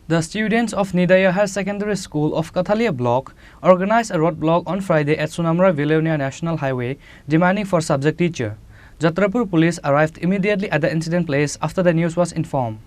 The students of Nidaya Higher Secondary School of Kathalia Block organized a roadblock on Friday at Sunamra Vilonia National Highway, demanding for subject teacher. Jatrapur police arrived immediately at the incident place after the news was informed.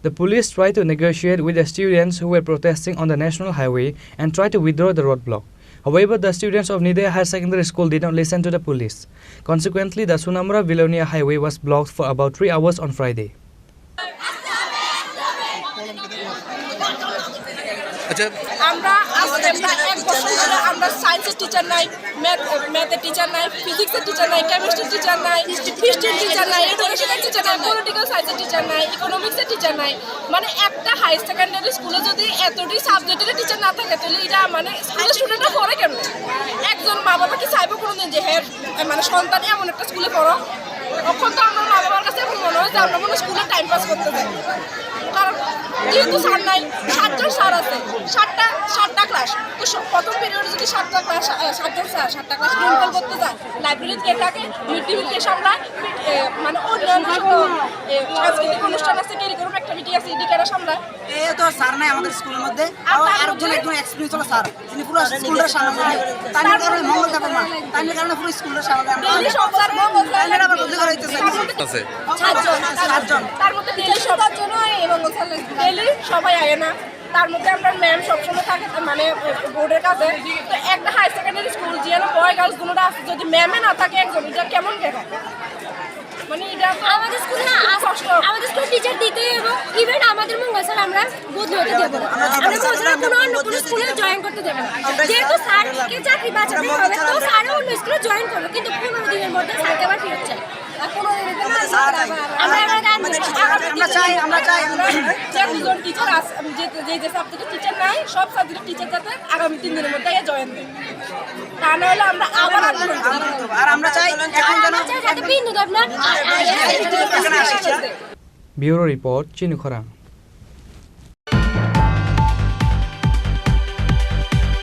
The police tried to negotiate with the students who were protesting on the national highway and tried to withdraw the roadblock. However, the students of Nidaya Higher Secondary School did not listen to the police. Consequently, the Sunamra Vilonia highway was blocked for about 3 hours on Friday. আমরা এক বছর ধরে আমরা সায়েন্সের teacher নাই, ম্যাথের teacher নাই, ফিজিক্সের টিচার নাই, কেমিস্ট্রির টিচার নাই, হিস্ট্রির টিচার নাই, এডুকেশনের টিচার নাই, পলিটিক্যাল সায়েন্সের টিচার নাই, ইকোনমিক্সের টিচার নাই। মানে একটা হাই সেকেন্ডারি স্কুলে যদি এতটি সাবজেক্টের টিচার না থাকে তাহলে এটা মানে স্কুলের স্টুডেন্টরা পড়ে কেমন? একজন মা বাবা কি চাইবো কোনোদিন যে হ্যাঁ মানে সন্তান এমন একটা স্কুলে পড়ো? তখন তো আমরা মা বাবার কাছে এখন মনে হয় যে আমরা মনে স্কুলে টাইম পাস করতে যাই, কারণ যেহেতু স্যার নাই, 7জন স্যার আছে, 7টা ক্লাস, তো প্রথম পিরিয়ডে যদি 7টা ক্লাস 7জন স্যার 7টা ক্লাস কন্ট্রোল করতে যায়, লাইব্রেরিতে কে থাকে, মিড ডে মিল কে সামলায়, মানে অন্যান্য সাংস্কৃতিক অনুষ্ঠান আছে, কারিকুলাম অ্যাক্টিভিটি আছে, এদিকেরা সামলায়। তো স্যার নাই আমাদের স্কুলের মধ্যে, আরেকজন একজন এক্সপিরিয়েন্স হলো স্যার, তিনি পুরো স্কুলটা সামলায়, তার কারণে মঙ্গল যাবে না, তার কারণে পুরো স্কুলটা সামলায়। ডেইলি সব স্যার মঙ্গল স্যার আবার বন্ধ করে দিতেছে 7জন, তার মধ্যে ডেইলি সবার জন্য মঙ্গল স্যার ডেইলি সবাই আয় না, তার মধ্যে আমরা ম্যাম সবসময় থাকে মানে বোর্ডের কাছে। তো একটা হাই সেকেন্ডারি স্কুল যেন বয় গার্লস দুটোটা আছে, যদি ম্যামে না থাকে একজন, এটা কেমন কেন? মানে এটা আমাদের স্কুলে না কষ্ট, আমাদের স্কুল টিচার দিতে এবং ইভেন আমাদের মঙ্গল স্যার আমরা বদলে হতে দেবো না, আমরা কোনো অন্য কোনো স্কুলে জয়েন করতে দেবো না। যেহেতু স্যারকে চাকরি বাঁচাতে হবে তো স্যারও অন্য স্কুলে জয়েন করবে, কিন্তু 15 দিনের মধ্যে স্যারকে আবার ফিরত চাই। দুজন টিচার আছে, যে সাবজেক্টের টিচার নাই, সব সাবজেক্টের টিচার যাতে আগামী 3 দিনের মধ্যে জয়েন দেয়, তা নাহলে আমরা আবার আর আমরা চাই এখন যেন Bureau Report, Chinukhara.